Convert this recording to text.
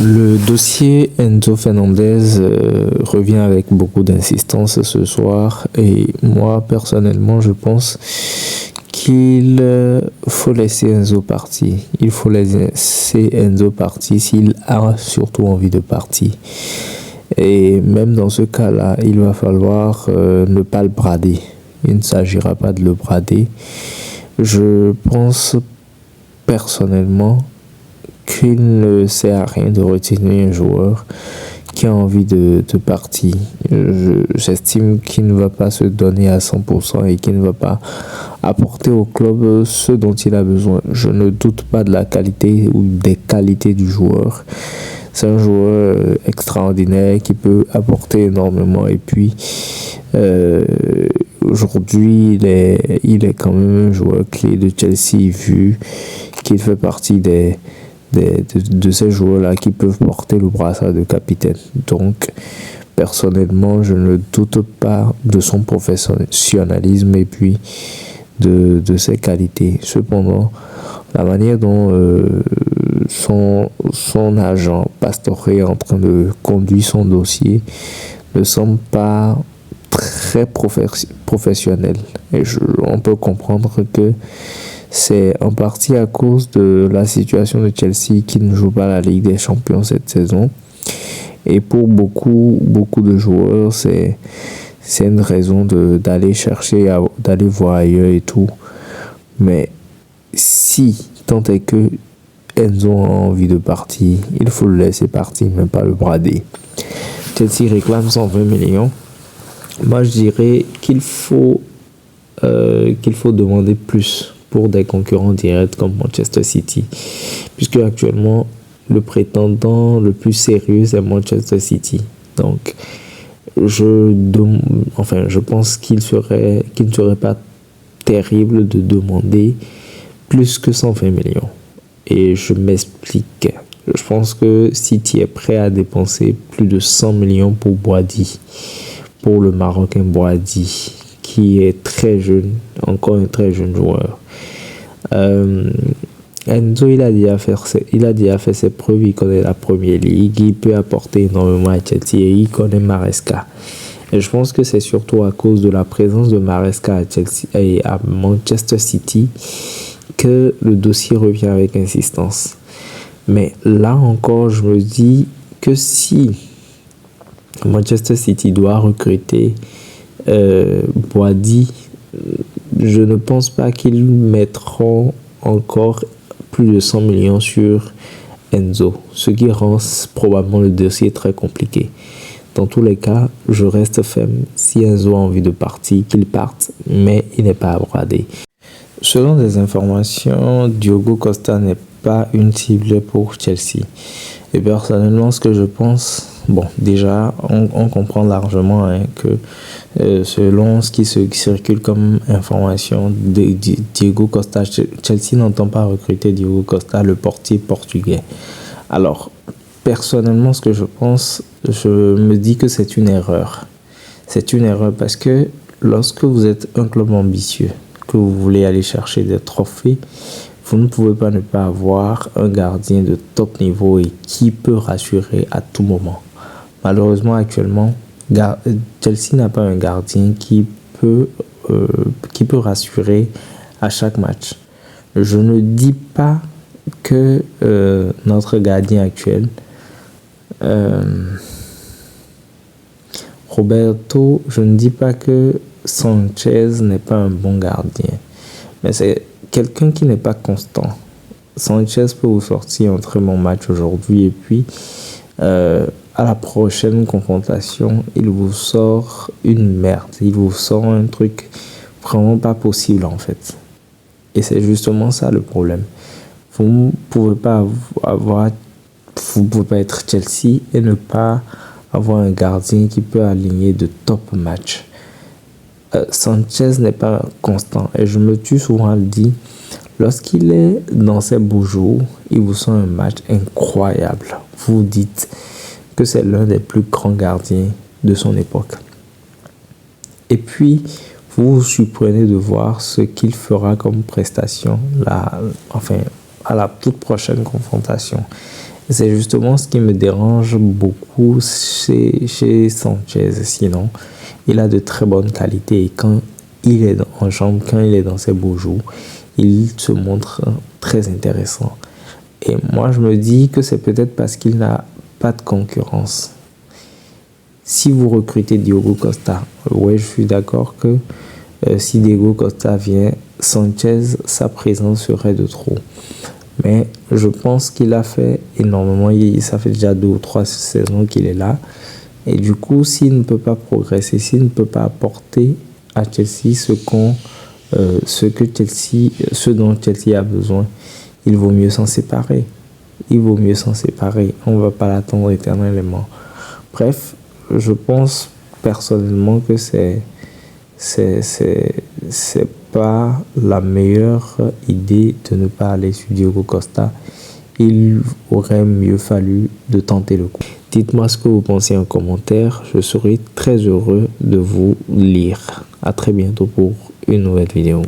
Le dossier Enzo Fernandez revient avec beaucoup d'insistance ce soir et moi personnellement je pense qu'il faut laisser Enzo partir. Il faut laisser Enzo partir s'il a surtout envie de partir. Et même dans ce cas-là, il va falloir ne pas le brader. Il ne s'agira pas de le brader. Je pense personnellement qu'il ne sert à rien de retenir un joueur qui a envie de partir. J'estime qu'il ne va pas se donner à 100% et qu'il ne va pas apporter au club ce dont il a besoin. Je ne doute pas de la qualité ou des qualités du joueur. C'est un joueur extraordinaire qui peut apporter énormément et puis aujourd'hui il est quand même un joueur clé de Chelsea vu qu'il fait partie de ces joueurs-là qui peuvent porter le brassard de capitaine. Donc, personnellement, je ne doute pas de son professionnalisme et puis de ses qualités. Cependant, la manière dont son agent Pastore est en train de conduire son dossier ne semble pas très professionnel. Et on peut comprendre que c'est en partie à cause de la situation de Chelsea qui ne joue pas la Ligue des Champions cette saison. Et pour beaucoup de joueurs, c'est une raison d'aller chercher, d'aller voir ailleurs et tout. Mais si tant est que Enzo a envie de partir, il faut le laisser partir, mais pas le brader. Chelsea réclame 120 millions. Moi, je dirais qu'il faut demander plus pour des concurrents directs comme Manchester City, puisque actuellement le prétendant le plus sérieux c'est Manchester City. Donc je pense qu'il ne serait pas terrible de demander plus que 120 millions. Et je m'explique. Je pense que City est prêt à dépenser plus de 100 millions pour Boadi, pour le Marocain Boadi, qui est très jeune, encore un très jeune joueur. Enzo, il a déjà fait ses preuves, il connaît la Première Ligue, il peut apporter énormément à Chelsea et il connaît Maresca. Et je pense que c'est surtout à cause de la présence de Maresca à Chelsea et à Manchester City que le dossier revient avec insistance. Mais là encore, je me dis que si Manchester City doit recruter Boadi, je ne pense pas qu'ils mettront encore plus de 100 millions sur Enzo, ce qui rend probablement le dossier très compliqué. Dans tous les cas, je reste ferme. Si Enzo a envie de partir, qu'il parte, mais il n'est pas à brader. Selon des informations, Diogo Costa n'est pas une cible pour Chelsea. Et personnellement, ce que je pense, déjà, on comprend largement que selon ce qui circule comme information, Diogo Costa, Chelsea n'entend pas recruter Diogo Costa, le portier portugais. Alors, personnellement, ce que je pense, je me dis que c'est une erreur. C'est une erreur parce que lorsque vous êtes un club ambitieux, que vous voulez aller chercher des trophées, vous ne pouvez pas ne pas avoir un gardien de top niveau et qui peut rassurer à tout moment. Malheureusement, actuellement, Chelsea n'a pas un gardien qui peut rassurer à chaque match. Je ne dis pas que notre gardien actuel, Roberto, je ne dis pas que Sanchez n'est pas un bon gardien, mais c'est quelqu'un qui n'est pas constant. Sanchez peut vous sortir un très bon match aujourd'hui et puis à la prochaine confrontation, il vous sort une merde. Il vous sort un truc vraiment pas possible en fait. Et c'est justement ça le problème. Vous ne pouvez pas être Chelsea et ne pas avoir un gardien qui peut aligner de top matchs. Sanchez n'est pas constant et je me tue souvent à le dire. Lorsqu'il est dans ses beaux jours, il vous sort un match incroyable. Vous dites que c'est l'un des plus grands gardiens de son époque. Et puis, vous vous surprenez de voir ce qu'il fera comme prestation à la toute prochaine confrontation. C'est justement ce qui me dérange beaucoup chez Sanchez. Sinon, il a de très bonnes qualités et quand il est en chambre, quand il est dans ses beaux jours, il se montre très intéressant. Et moi, je me dis que c'est peut-être parce qu'il n'a pas de concurrence. Si vous recrutez Diogo Costa, ouais, je suis d'accord que si Diogo Costa vient, Sanchez, sa présence serait de trop. Mais je pense qu'il a fait énormément. Ça fait déjà 2 ou 3 saisons qu'il est là. Et du coup, s'il ne peut pas progresser, s'il ne peut pas apporter à Chelsea ce dont Chelsea a besoin, il vaut mieux s'en séparer. Il vaut mieux s'en séparer. On ne va pas l'attendre éternellement. Bref, je pense personnellement que c'est pas la meilleure idée de ne pas aller sur Diogo Costa. Il aurait mieux fallu de tenter le coup. Dites-moi ce que vous pensez en commentaire. Je serai très heureux de vous lire. À très bientôt pour une nouvelle vidéo.